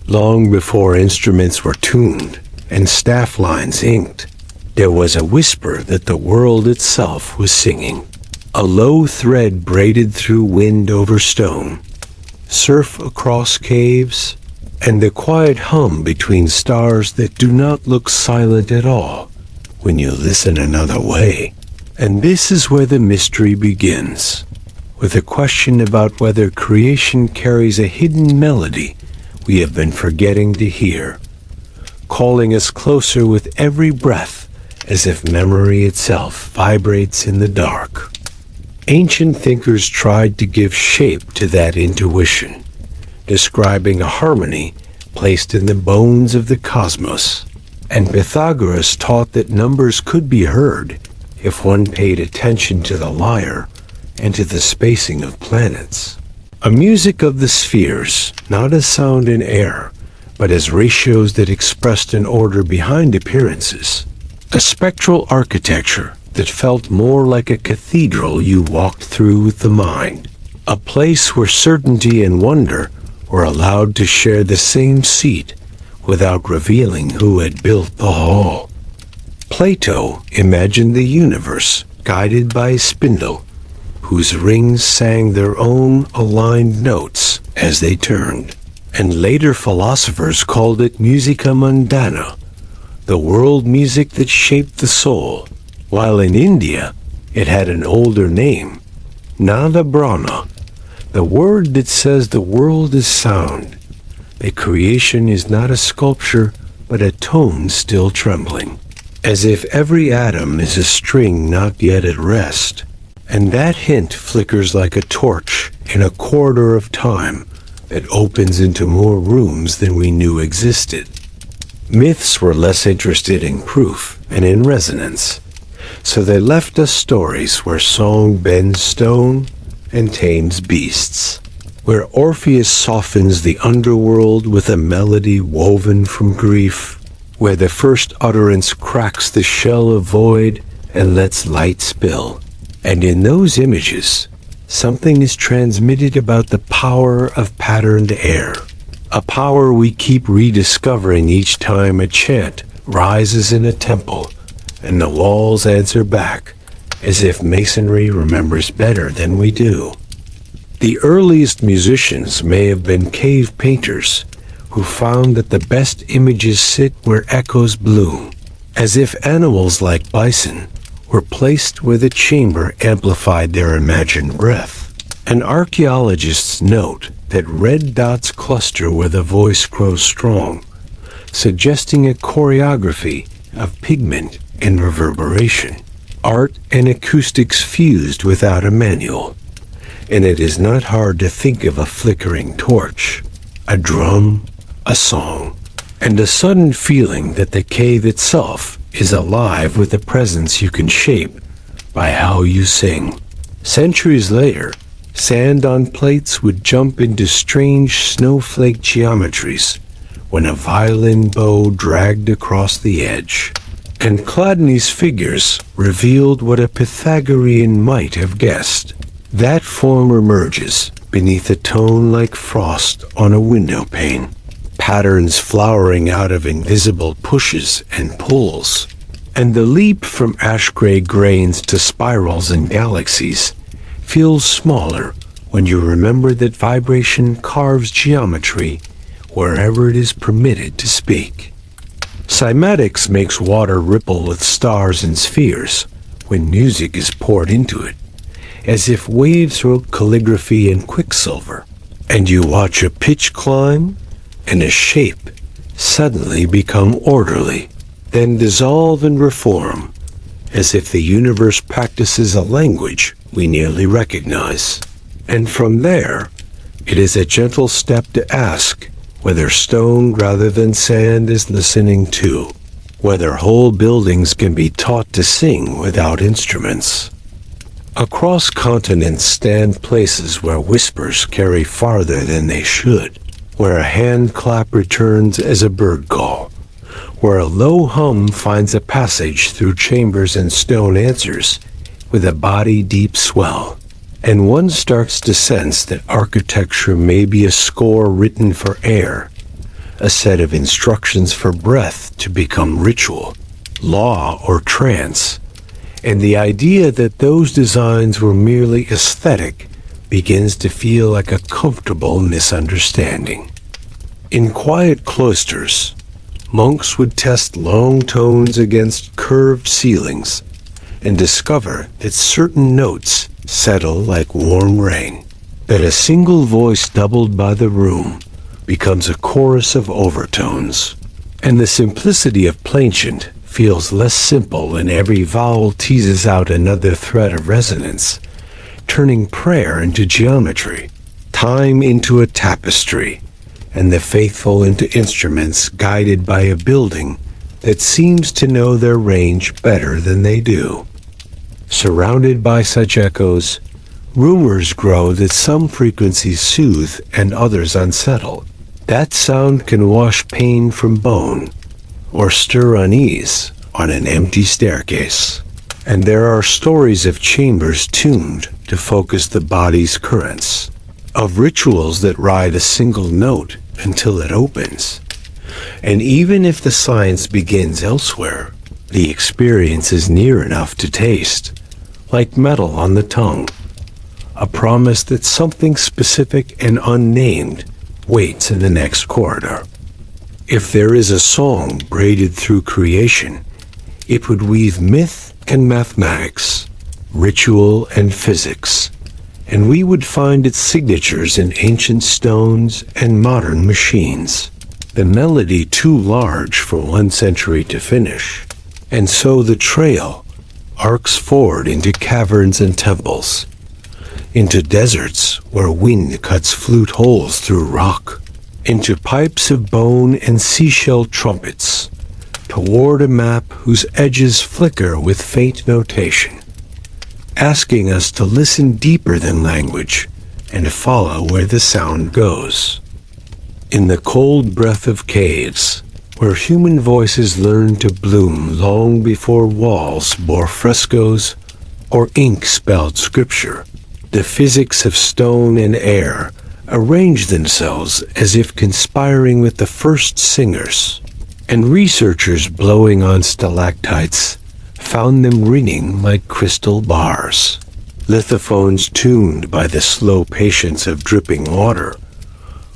Long before instruments were tuned and staff lines inked, there was a whisper that the world itself was singing. A low thread braided through wind over stone, surf across caves, and the quiet hum between stars that do not look silent at all when you listen another way. And this is where the mystery begins, with a question about whether creation carries a hidden melody we have been forgetting to hear, calling us closer with every breath as if memory itself vibrates in the dark. Ancient thinkers tried to give shape to that intuition, describing a harmony placed in the bones of the cosmos, and Pythagoras taught that numbers could be heard if one paid attention to the lyre and to the spacing of planets. A music of the spheres, not as sound in air, but as ratios that expressed an order behind appearances. A spectral architecture that felt more like a cathedral you walked through with the mind. A place where certainty and wonder were allowed to share the same seat without revealing who had built the hall. Plato imagined the universe guided by a spindle, whose rings sang their own aligned notes as they turned. And later philosophers called it musica mundana, the world music that shaped the soul, while in India it had an older name, Nada Brahma, the word that says the world is sound, that creation is not a sculpture but a tone still trembling, as if every atom is a string not yet at rest. And that hint flickers like a torch in a corridor of time that opens into more rooms than we knew existed. Myths were less interested in proof and in resonance, so they left us stories where song bends stone and tames beasts, where Orpheus softens the underworld with a melody woven from grief, where the first utterance cracks the shell of void and lets light spill. And in those images, something is transmitted about the power of patterned air, a power we keep rediscovering each time a chant rises in a temple and the walls answer back, as if masonry remembers better than we do. The earliest musicians may have been cave painters who found that the best images sit where echoes bloom, as if animals like bison were placed where the chamber amplified their imagined breath. And archaeologists note that red dots cluster where the voice grows strong, suggesting a choreography of pigment and reverberation, art and acoustics fused without a manual. And it is not hard to think of a flickering torch, a drum, a song, and a sudden feeling that the cave itself is alive with a presence you can shape by how you sing. Centuries later, sand on plates would jump into strange snowflake geometries when a violin bow dragged across the edge. And Chladni's figures revealed what a Pythagorean might have guessed. That form emerges beneath a tone like frost on a window pane, patterns flowering out of invisible pushes and pulls. And the leap from ash-gray grains to spirals and galaxies feels smaller when you remember that vibration carves geometry wherever it is permitted to speak. Cymatics makes water ripple with stars and spheres when music is poured into it, as if waves wrote calligraphy in quicksilver, and you watch a pitch climb and a shape suddenly become orderly, then dissolve and reform, as if the universe practices a language we nearly recognize. And from there, it is a gentle step to ask whether stone rather than sand is listening too, whether whole buildings can be taught to sing without instruments. Across continents stand places where whispers carry farther than they should, where a hand clap returns as a bird call, where a low hum finds a passage through chambers and stone answers with a body deep swell. And one starts to sense that architecture may be a score written for air, a set of instructions for breath to become ritual, law, or trance, and the idea that those designs were merely aesthetic begins to feel like a comfortable misunderstanding. In quiet cloisters, monks would test long tones against curved ceilings and discover that certain notes settle like warm rain, that a single voice doubled by the room becomes a chorus of overtones, and the simplicity of plainchant feels less simple when every vowel teases out another thread of resonance, turning prayer into geometry, time into a tapestry, and the faithful into instruments guided by a building that seems to know their range better than they do. Surrounded by such echoes, rumors grow that some frequencies soothe and others unsettle. That sound can wash pain from bone, or stir unease on an empty staircase. And there are stories of chambers tuned to focus the body's currents, of rituals that ride a single note until it opens. And even if the science begins elsewhere, the experience is near enough to taste, like metal on the tongue, a promise that something specific and unnamed waits in the next corridor. If there is a song braided through creation, it would weave myth and mathematics, ritual and physics, and we would find its signatures in ancient stones and modern machines. The melody too large for 1 century to finish, and so the trail arcs forward into caverns and temples, into deserts where wind cuts flute holes through rock, into pipes of bone and seashell trumpets, toward a map whose edges flicker with faint notation, asking us to listen deeper than language and follow where the sound goes. In the cold breath of caves, where human voices learned to bloom long before walls bore frescoes or ink spelled scripture, the physics of stone and air arranged themselves as if conspiring with the first singers, and researchers blowing on stalactites found them ringing like crystal bars, lithophones tuned by the slow patience of dripping water,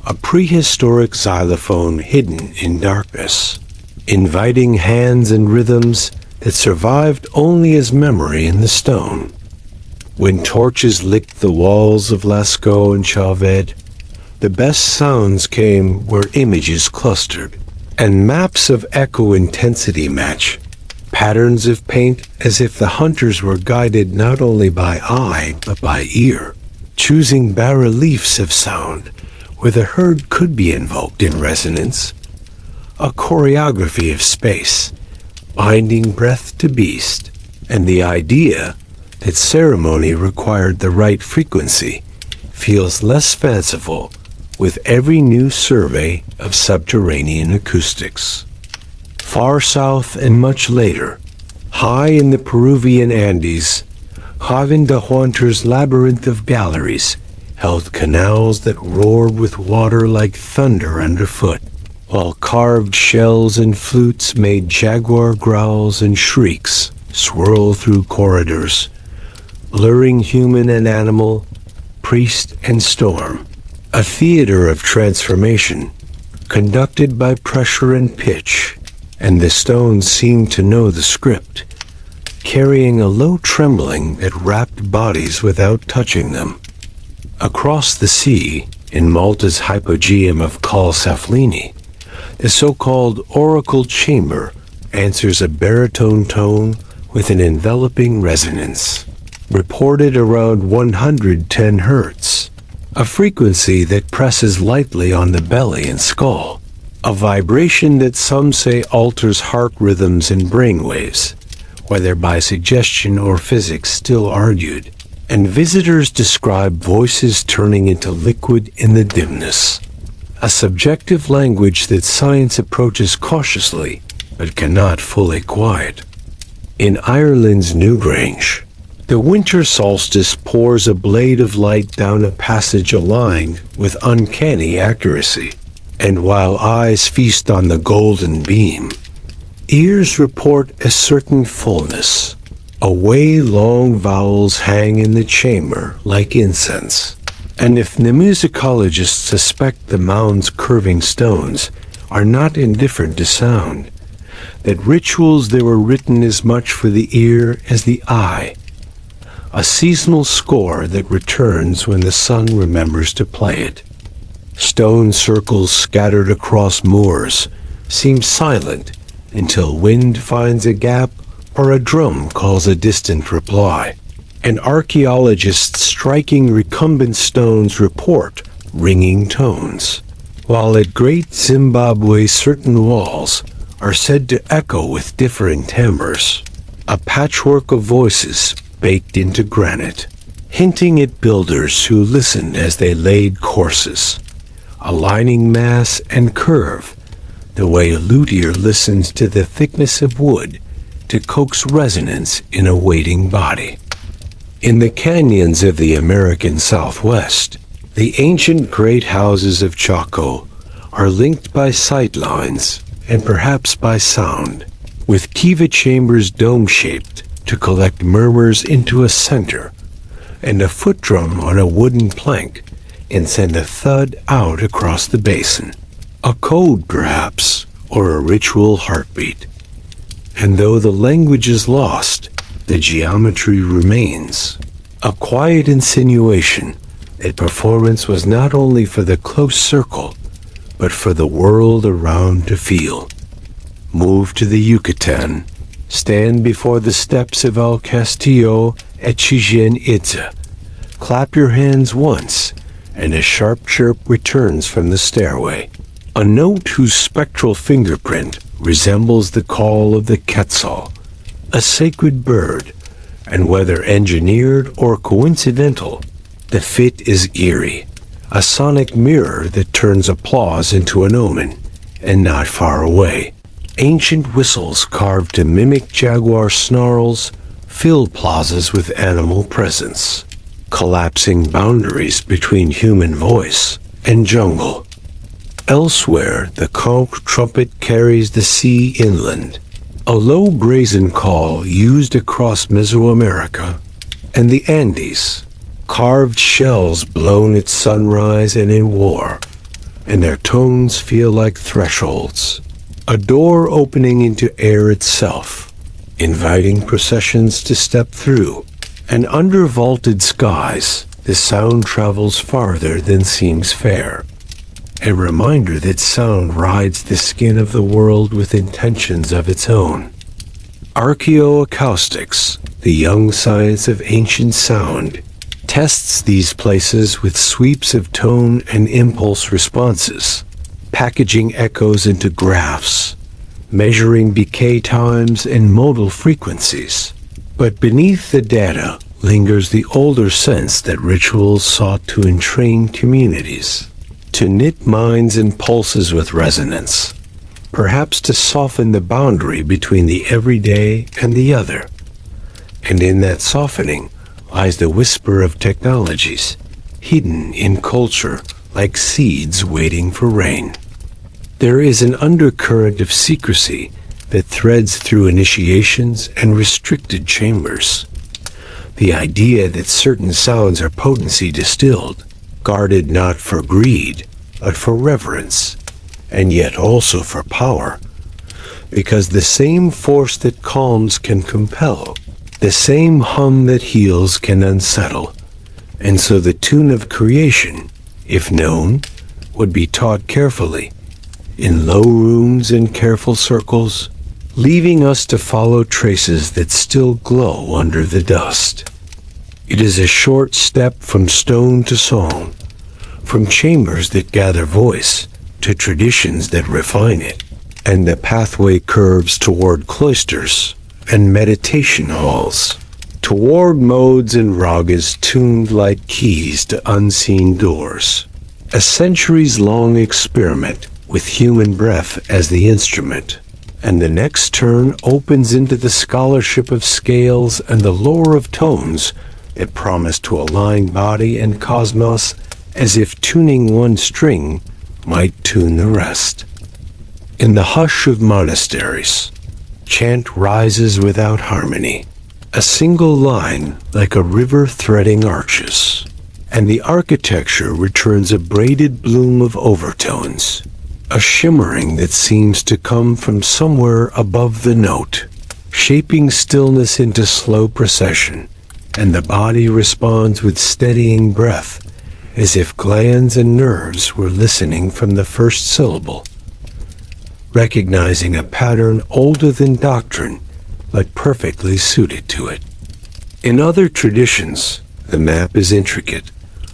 a prehistoric xylophone hidden in darkness, inviting hands and rhythms that survived only as memory in the stone. When torches licked the walls of Lascaux and Chavín, the best sounds came where images clustered, and maps of echo intensity match patterns of paint as if the hunters were guided not only by eye but by ear, choosing bas-reliefs of sound where the herd could be invoked in resonance, a choreography of space, binding breath to beast, and the idea that ceremony required the right frequency feels less fanciful with every new survey of subterranean acoustics. Far south and much later, high in the Peruvian Andes, Chavín de Huántar's labyrinth of galleries held canals that roared with water like thunder underfoot, while carved shells and flutes made jaguar growls and shrieks swirl through corridors, luring human and animal, priest and storm, a theater of transformation conducted by pressure and pitch, and the stones seemed to know the script, carrying a low trembling that wrapped bodies without touching them. Across the sea, in Malta's Hypogeum of Cal Saflieni, the so-called oracle chamber answers a baritone tone with an enveloping resonance, reported around 110 Hz, a frequency that presses lightly on the belly and skull, a vibration that some say alters heart rhythms and brainwaves, whether by suggestion or physics still argued, and visitors describe voices turning into liquid in the dimness, a subjective language that science approaches cautiously but cannot fully quiet. In Ireland's Newgrange, the winter solstice pours a blade of light down a passage aligned with uncanny accuracy, And while eyes feast on the golden beam, ears report a certain fullness. Away long vowels hang in the chamber like incense. And if the musicologists suspect the mound's curving stones are not indifferent to sound, that rituals they were written as much for the ear as the eye, a seasonal score that returns when the sun remembers to play it. Stone circles scattered across moors seem silent until wind finds a gap or a drum calls a distant reply. And archaeologists striking recumbent stones report ringing tones, while at Great Zimbabwe certain walls are said to echo with differing timbres, a patchwork of voices baked into granite, hinting at builders who listened as they laid courses, aligning mass and curve, the way a luthier listens to the thickness of wood to coax resonance in a waiting body. In the canyons of the American Southwest, the ancient great houses of Chaco are linked by sight lines and perhaps by sound, with kiva chambers dome-shaped to collect murmurs into a center, and a foot drum on a wooden plank and send a thud out across the basin. A code, perhaps, or a ritual heartbeat. And though the language is lost, the geometry remains, a quiet insinuation that performance was not only for the close circle, but for the world around to feel. Move to the Yucatan, stand before the steps of El Castillo at Chichen Itza, clap your hands once, and a sharp chirp returns from the stairway, a note whose spectral fingerprint resembles the call of the quetzal, a sacred bird, and whether engineered or coincidental, the fit is eerie, a sonic mirror that turns applause into an omen, and not far away. Ancient whistles carved to mimic jaguar snarls fill plazas with animal presence, collapsing boundaries between human voice and jungle. Elsewhere, the conch trumpet carries the sea inland, a low brazen call used across Mesoamerica, and the Andes, carved shells blown at sunrise and in war, and their tones feel like thresholds, a door opening into air itself, inviting processions to step through, and under vaulted skies, the sound travels farther than seems fair. A reminder that sound rides the skin of the world with intentions of its own. Archaeoacoustics, the young science of ancient sound, tests these places with sweeps of tone and impulse responses, packaging echoes into graphs, measuring decay times and modal frequencies. But beneath the data lingers the older sense that rituals sought to entrain communities, to knit minds and pulses with resonance, perhaps to soften the boundary between the everyday and the other. And in that softening lies the whisper of technologies, hidden in culture like seeds waiting for rain. There is an undercurrent of secrecy that threads through initiations and restricted chambers. The idea that certain sounds are potency distilled, guarded not for greed, but for reverence, and yet also for power, because the same force that calms can compel, the same hum that heals can unsettle, and so the tune of creation, if known, would be taught carefully, in low rooms and careful circles, leaving us to follow traces that still glow under the dust. It is a short step from stone to song, from chambers that gather voice to traditions that refine it, and the pathway curves toward cloisters and meditation halls, toward modes and ragas tuned like keys to unseen doors. A centuries-long experiment with human breath as the instrument, and the next turn opens into the scholarship of scales and the lore of tones that promise to align body and cosmos as if tuning one string might tune the rest. In the hush of monasteries, chant rises without harmony, a single line like a river threading arches, and the architecture returns a braided bloom of overtones, a shimmering that seems to come from somewhere above the note, shaping stillness into slow procession, and the body responds with steadying breath, as if glands and nerves were listening from the first syllable, recognizing a pattern older than doctrine, but perfectly suited to it. In other traditions, the map is intricate,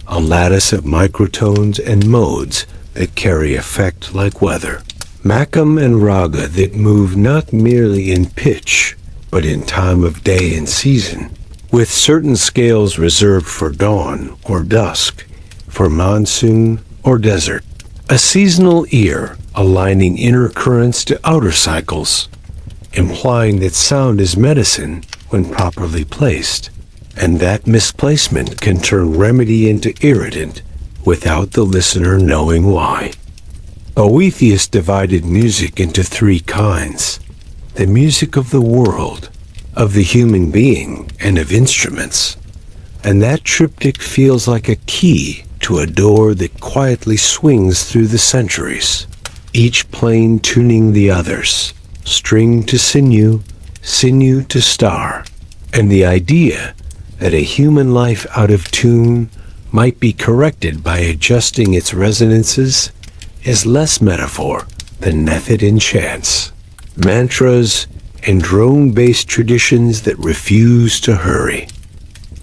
a lattice of microtones and modes that carry effect like weather. Makam and raga that move not merely in pitch, but in time of day and season, with certain scales reserved for dawn or dusk, for monsoon or desert. A seasonal ear aligning inner currents to outer cycles, implying that sound is medicine when properly placed, and that misplacement can turn remedy into irritant without the listener knowing why. Boethius divided music into three kinds: the music of the world, of the human being, and of instruments. And that triptych feels like a key to a door that quietly swings through the centuries, each plane tuning the others, string to sinew, sinew to star. And the idea that a human life out of tune might be corrected by adjusting its resonances is less metaphor than method in chants, mantras, and drone-based traditions that refuse to hurry.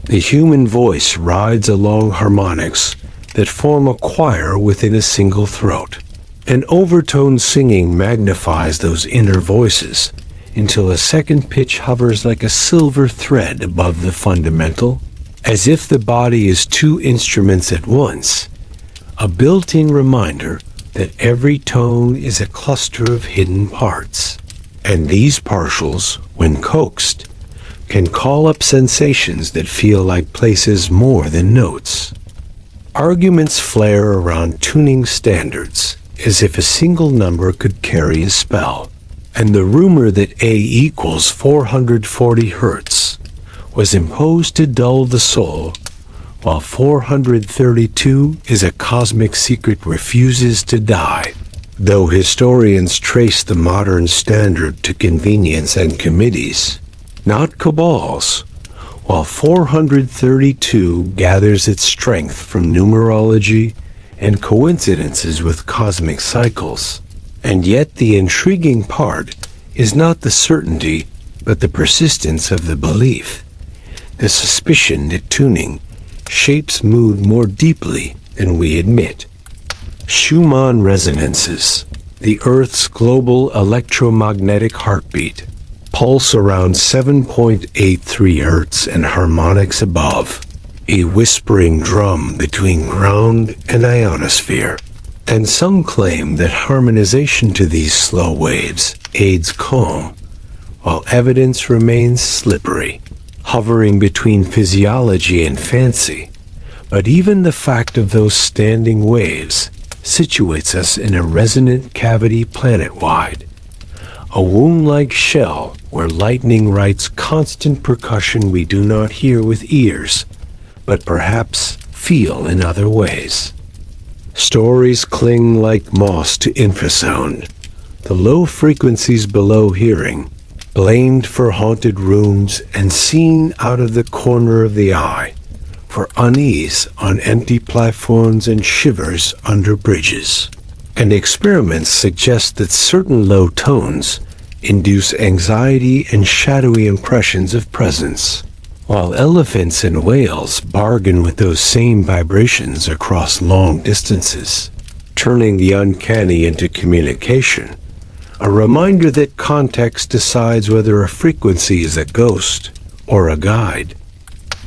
The human voice rides along harmonics that form a choir within a single throat. And overtone singing magnifies those inner voices until a second pitch hovers like a silver thread above the fundamental, as if the body is two instruments at once, a built-in reminder that every tone is a cluster of hidden parts. And these partials, when coaxed, can call up sensations that feel like places more than notes. Arguments flare around tuning standards, as if a single number could carry a spell. And the rumor that A equals 440 hertz was imposed to dull the soul, while 432 is a cosmic secret refuses to die. Though historians trace the modern standard to convenience and committees, not cabals, while 432 gathers its strength from numerology and coincidences with cosmic cycles. And yet the intriguing part is not the certainty, but the persistence of the belief, the suspicion that tuning shapes mood more deeply than we admit. Schumann resonances, the Earth's global electromagnetic heartbeat, pulse around 7.83 hertz and harmonics above, a whispering drum between ground and ionosphere. And some claim that harmonization to these slow waves aids calm, while evidence remains slippery, hovering between physiology and fancy. But even the fact of those standing waves situates us in a resonant cavity planet-wide, a womb-like shell where lightning writes constant percussion we do not hear with ears, but perhaps feel in other ways. Stories cling like moss to infrasound, the low frequencies below hearing, blamed for haunted rooms and seen out of the corner of the eye, for unease on empty platforms and shivers under bridges. And experiments suggest that certain low tones induce anxiety and shadowy impressions of presence, while elephants and whales bargain with those same vibrations across long distances, turning the uncanny into communication, a reminder that context decides whether a frequency is a ghost or a guide.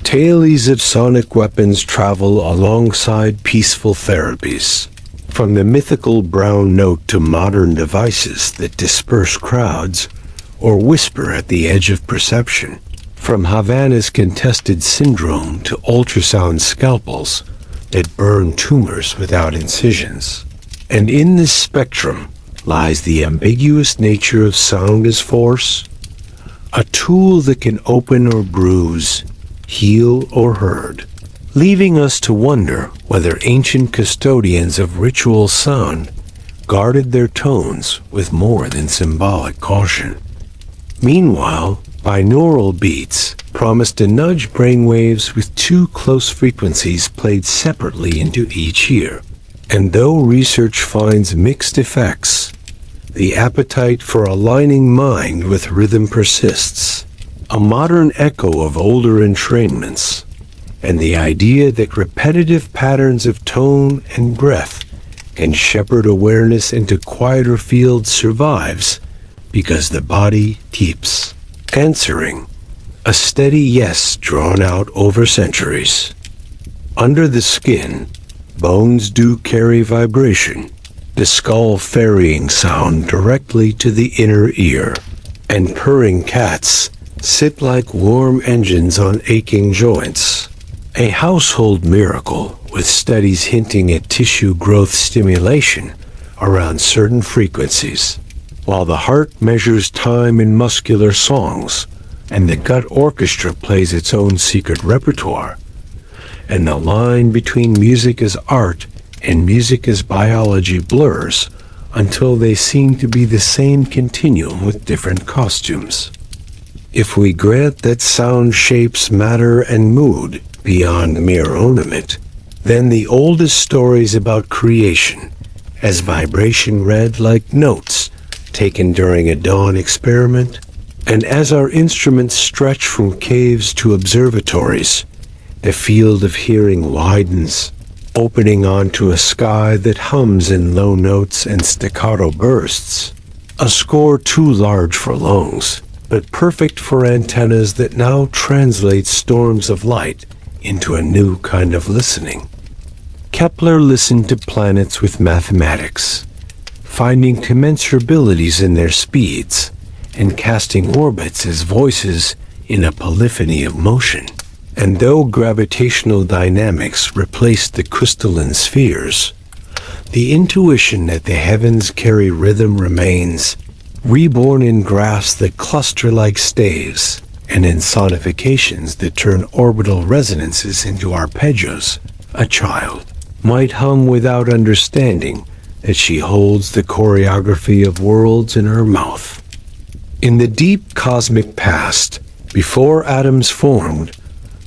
Tales of sonic weapons travel alongside peaceful therapies, from the mythical brown note to modern devices that disperse crowds or whisper at the edge of perception. From Havana's contested syndrome to ultrasound scalpels that burn tumors without incisions. And in this spectrum lies the ambiguous nature of sound as force, a tool that can open or bruise, heal or hurt, leaving us to wonder whether ancient custodians of ritual sound guarded their tones with more than symbolic caution. Meanwhile, binaural beats promise to nudge brainwaves with two close frequencies played separately into each ear. And though research finds mixed effects, the appetite for aligning mind with rhythm persists, a modern echo of older entrainments, and the idea that repetitive patterns of tone and breath can shepherd awareness into quieter fields survives because the body keeps answering, a steady yes drawn out over centuries. Under the skin, bones do carry vibration, the skull ferrying sound directly to the inner ear, and purring cats sit like warm engines on aching joints. A household miracle, with studies hinting at tissue growth stimulation around certain frequencies, while the heart measures time in muscular songs, and the gut orchestra plays its own secret repertoire, and the line between music as art and music as biology blurs until they seem to be the same continuum with different costumes. If we grant that sound shapes matter and mood beyond mere ornament, then the oldest stories about creation, as vibration read like notes taken during a dawn experiment, and as our instruments stretch from caves to observatories, the field of hearing widens, opening onto a sky that hums in low notes and staccato bursts, a score too large for lungs, but perfect for antennas that now translate storms of light into a new kind of listening. Kepler listened to planets with mathematics, finding commensurabilities in their speeds, and casting orbits as voices in a polyphony of motion. And though gravitational dynamics replaced the crystalline spheres, the intuition that the heavens carry rhythm remains, reborn in graphs that cluster like staves, and in sonifications that turn orbital resonances into arpeggios. A child might hum without understanding that she holds the choreography of worlds in her mouth. In the deep cosmic past, before atoms formed,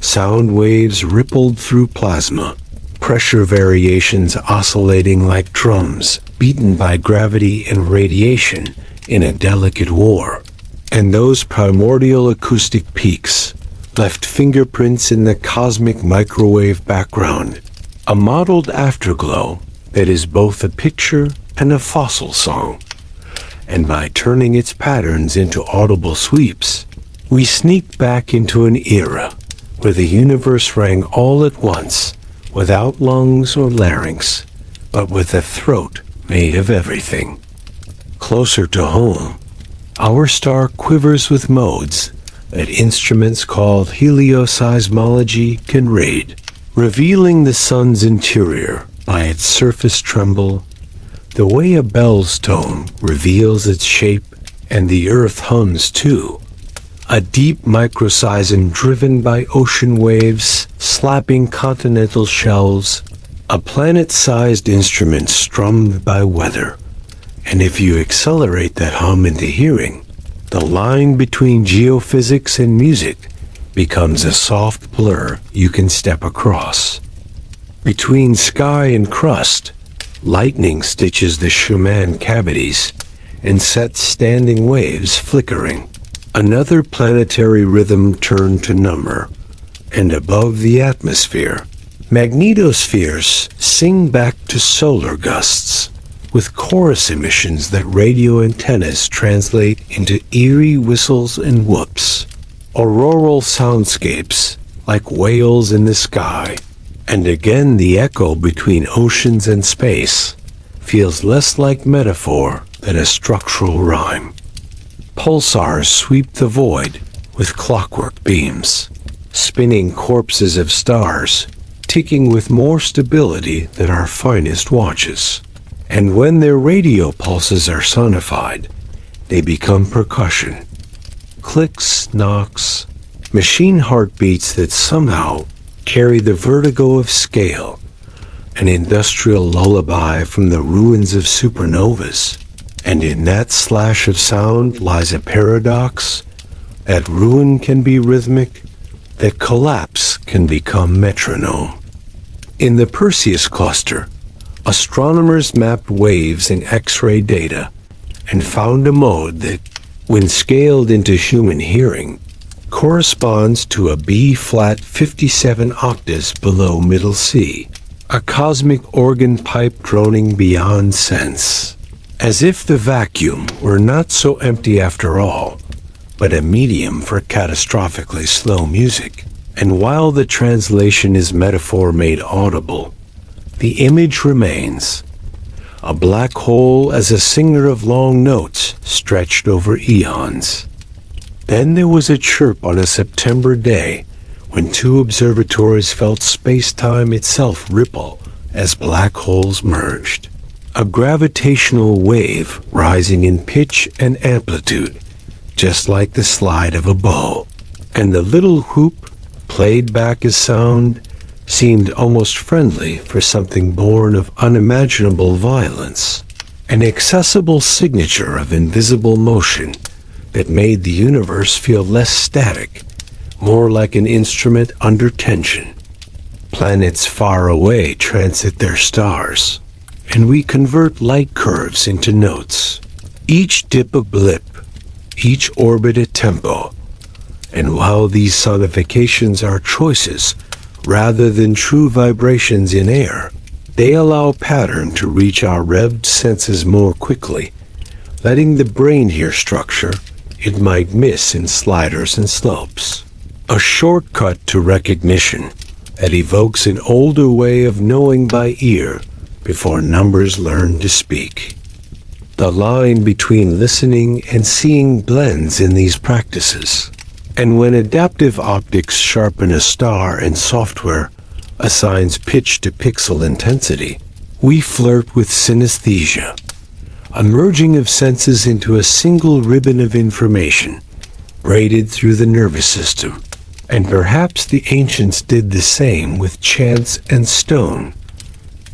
sound waves rippled through plasma, pressure variations oscillating like drums, beaten by gravity and radiation in a delicate war. And those primordial acoustic peaks left fingerprints in the cosmic microwave background, a mottled afterglow that is both a picture and a fossil song. And by turning its patterns into audible sweeps, we sneak back into an era where the universe rang all at once, without lungs or larynx, but with a throat made of everything. Closer to home, our star quivers with modes that instruments called helioseismology can read, revealing the sun's interior by its surface tremble, the way a bell's tone reveals its shape, and the earth hums too. A deep microseism driven by ocean waves slapping continental shelves, a planet-sized instrument strummed by weather. And if you accelerate that hum into hearing, the line between geophysics and music becomes a soft blur you can step across. Between sky and crust, lightning stitches the Schumann cavities and sets standing waves flickering. Another planetary rhythm turned to number, and above the atmosphere, magnetospheres sing back to solar gusts, with chorus emissions that radio antennas translate into eerie whistles and whoops. Auroral soundscapes, like whales in the sky, and again the echo between oceans and space, feels less like metaphor than a structural rhyme. Pulsars sweep the void with clockwork beams, spinning corpses of stars, ticking with more stability than our finest watches. And when their radio pulses are sonified, they become percussion. Clicks, knocks, machine heartbeats that somehow carry the vertigo of scale, an industrial lullaby from the ruins of supernovas. And in that slash of sound lies a paradox. That ruin can be rhythmic, that collapse can become metronome. In the Perseus cluster, astronomers mapped waves in X-ray data and found a mode that, when scaled into human hearing, corresponds to a B-flat 57 octaves below middle C, a cosmic organ pipe droning beyond sense. As if the vacuum were not so empty after all, but a medium for catastrophically slow music. And while the translation is metaphor made audible, the image remains. A black hole as a singer of long notes stretched over eons. Then there was a chirp on a September day when two observatories felt space-time itself ripple as black holes merged. A gravitational wave rising in pitch and amplitude, just like the slide of a bow. And the little whoop, played back as sound, seemed almost friendly for something born of unimaginable violence, an accessible signature of invisible motion that made the universe feel less static, more like an instrument under tension. Planets far away transit their stars, and we convert light curves into notes, each dip a blip, each orbit a tempo. And while these sonifications are choices rather than true vibrations in air, they allow pattern to reach our revved senses more quickly, letting the brain hear structure it might miss in sliders and slopes. A shortcut to recognition that evokes an older way of knowing by ear before numbers learn to speak. The line between listening and seeing blends in these practices. And when adaptive optics sharpen a star and software assigns pitch to pixel intensity, we flirt with synesthesia, a merging of senses into a single ribbon of information, braided through the nervous system. And perhaps the ancients did the same with chants and stone,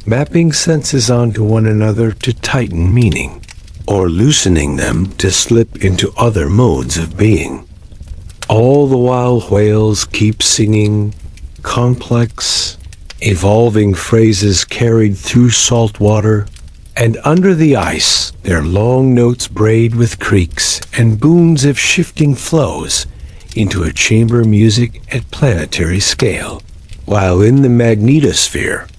mapping senses onto one another to tighten meaning, or loosening them to slip into other modes of being. All the while whales keep singing, complex, evolving phrases carried through salt water, and under the ice their long notes braid with creaks and booms of shifting flows into a chamber music at planetary scale. While in the magnetosphere,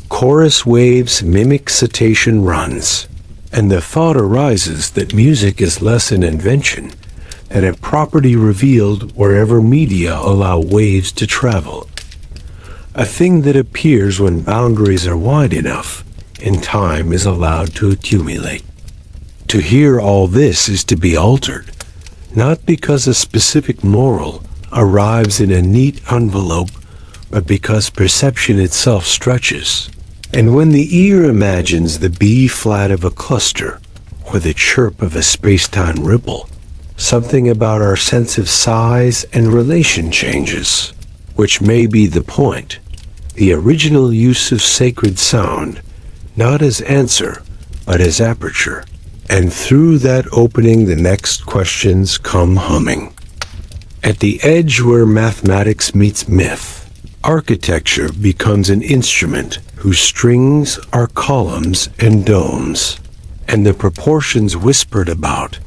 chorus waves mimic cetacean runs, and the thought arises that music is less an invention than a property revealed wherever media allow waves to travel. A thing that appears when boundaries are wide enough and time is allowed to accumulate. To hear all this is to be altered, not because a specific moral arrives in a neat envelope, but because perception itself stretches. And when the ear imagines the B-flat of a cluster or the chirp of a space-time ripple, something about our sense of size and relation changes, which may be the point, the original use of sacred sound, not as answer, but as aperture. And through that opening the next questions come humming. At the edge where mathematics meets myth, architecture becomes an instrument whose strings are columns and domes, and the proportions whispered about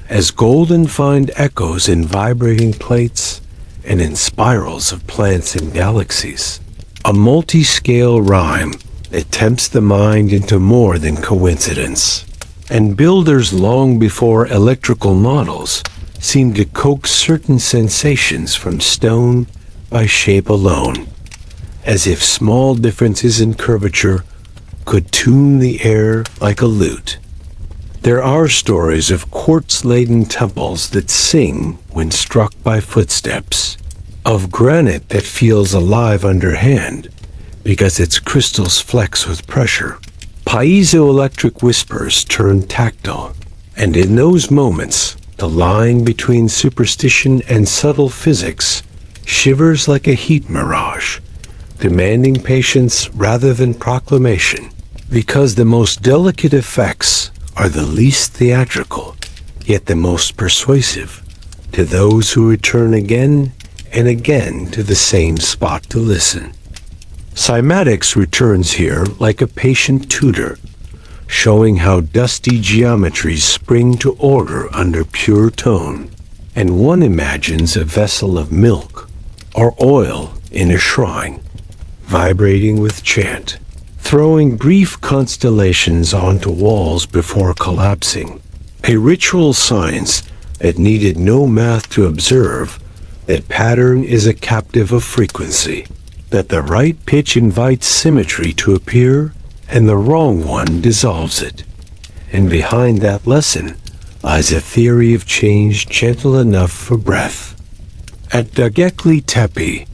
as golden find echoes in vibrating plates and in spirals of planets and galaxies. A multi-scale rhyme that tempts the mind into more than coincidence. And builders long before electrical models seemed to coax certain sensations from stone by shape alone, as if small differences in curvature could tune the air like a lute. There are stories of quartz-laden temples that sing when struck by footsteps, of granite that feels alive underhand because its crystals flex with pressure, Piezoelectric whispers turn tactile, and in those moments, the line between superstition and subtle physics shivers like a heat mirage, demanding patience rather than proclamation, because the most delicate effects are the least theatrical, yet the most persuasive, to those who return again and again to the same spot to listen. Cymatics returns here like a patient tutor, showing how dusty geometries spring to order under pure tone, and one imagines a vessel of milk or oil in a shrine, vibrating with chant, throwing brief constellations onto walls before collapsing, a ritual science that needed no math to observe that pattern is a captive of frequency, that the right pitch invites symmetry to appear and the wrong one dissolves it. And behind that lesson lies a theory of change gentle enough for breath. At Göbekli Tepe,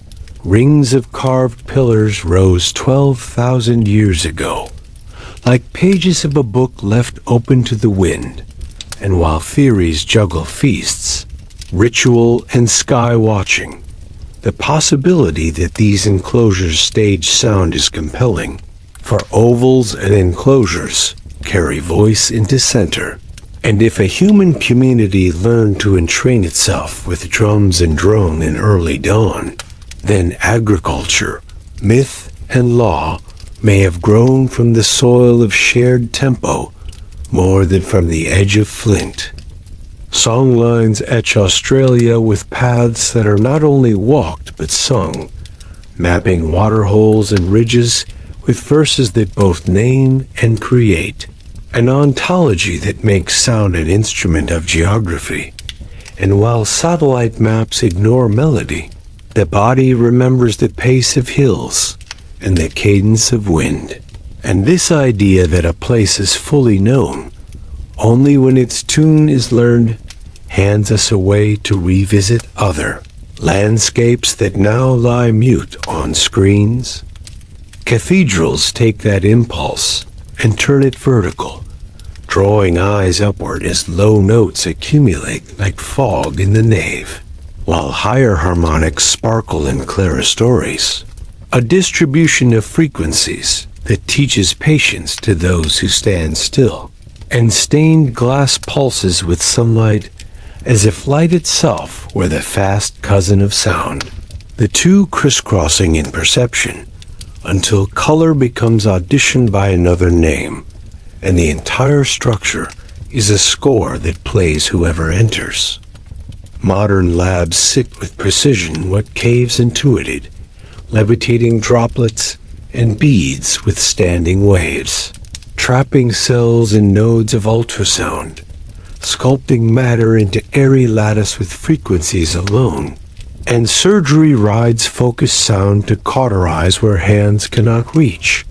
rings of carved pillars rose 12,000 years ago, like pages of a book left open to the wind. And while theories juggle feasts, ritual, and sky watching, the possibility that these enclosures stage sound is compelling, for ovals and enclosures carry voice into center. And if a human community learned to entrain itself with drums and drone in early dawn, then agriculture, myth, and law may have grown from the soil of shared tempo more than from the edge of flint. Songlines etch Australia with paths that are not only walked but sung, mapping waterholes and ridges with verses that both name and create, an ontology that makes sound an instrument of geography. And while satellite maps ignore melody, the body remembers the pace of hills and the cadence of wind. And this idea that a place is fully known only when its tune is learned hands us a way to revisit other landscapes that now lie mute on screens. Cathedrals take that impulse and turn it vertical, drawing eyes upward as low notes accumulate like fog in the nave, while higher harmonics sparkle in clerestories, a distribution of frequencies that teaches patience to those who stand still, and stained glass pulses with sunlight as if light itself were the fast cousin of sound, the two crisscrossing in perception, until color becomes auditioned by another name, and the entire structure is a score that plays whoever enters. Modern labs sit with precision what caves intuited, levitating droplets and beads with standing waves, trapping cells in nodes of ultrasound, sculpting matter into airy lattice with frequencies alone. And surgery rides focused sound to cauterize where hands cannot reach,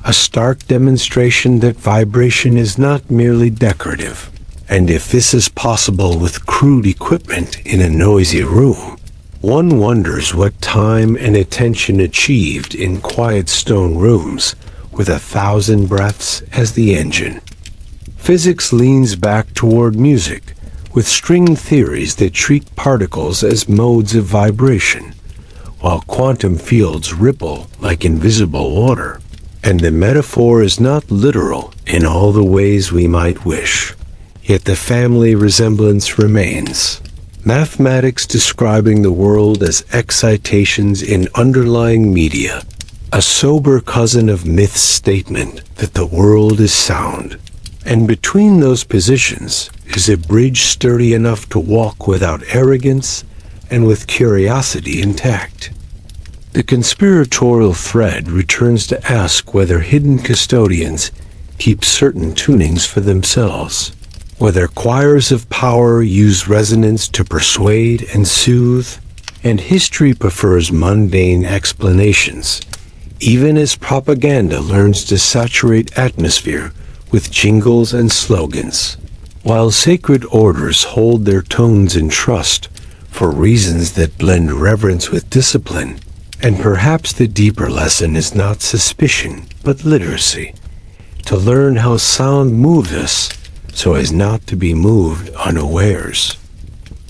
a stark demonstration that vibration is not merely decorative. And if this is possible with crude equipment in a noisy room, one wonders what time and attention achieved in quiet stone rooms with 1,000 breaths as the engine. Physics leans back toward music, with string theories that treat particles as modes of vibration, while quantum fields ripple like invisible water. And the metaphor is not literal in all the ways we might wish, yet the family resemblance remains. Mathematics describing the world as excitations in underlying media, a sober cousin of myth's statement that the world is sound. And between those positions is a bridge sturdy enough to walk without arrogance and with curiosity intact. The conspiratorial thread returns to ask whether hidden custodians keep certain tunings for themselves, whether choirs of power use resonance to persuade and soothe, and history prefers mundane explanations, even as propaganda learns to saturate atmosphere with jingles and slogans, while sacred orders hold their tones in trust for reasons that blend reverence with discipline. And perhaps the deeper lesson is not suspicion, but literacy, to learn how sound moves us so as not to be moved unawares.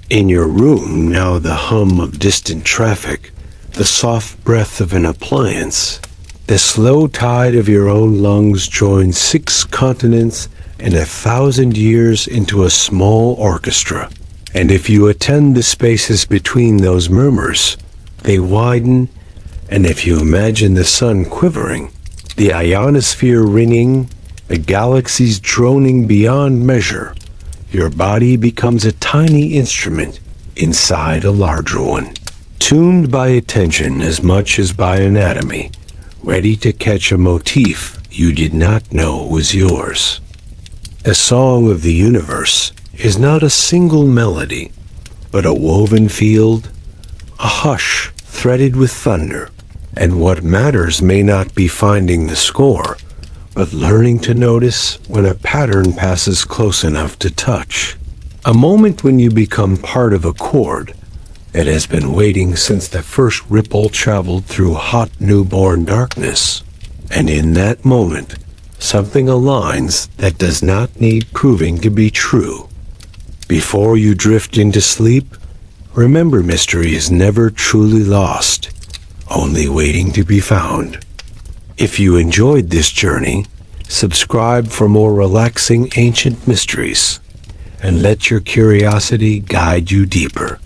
In your room now the hum of distant traffic, the soft breath of an appliance, the slow tide of your own lungs joins 6 continents and 1,000 years into a small orchestra. And if you attend the spaces between those murmurs, they widen, and if you imagine the sun quivering, the ionosphere ringing, the galaxies droning beyond measure, your body becomes a tiny instrument inside a larger one, tuned by attention as much as by anatomy, ready to catch a motif you did not know was yours. A song of the universe is not a single melody, but a woven field, a hush threaded with thunder, and what matters may not be finding the score, but learning to notice when a pattern passes close enough to touch. A moment when you become part of a chord that has been waiting since the first ripple traveled through hot newborn darkness. And in that moment, something aligns that does not need proving to be true. Before you drift into sleep, remember mystery is never truly lost, only waiting to be found. If you enjoyed this journey, subscribe for more relaxing ancient mysteries, and let your curiosity guide you deeper.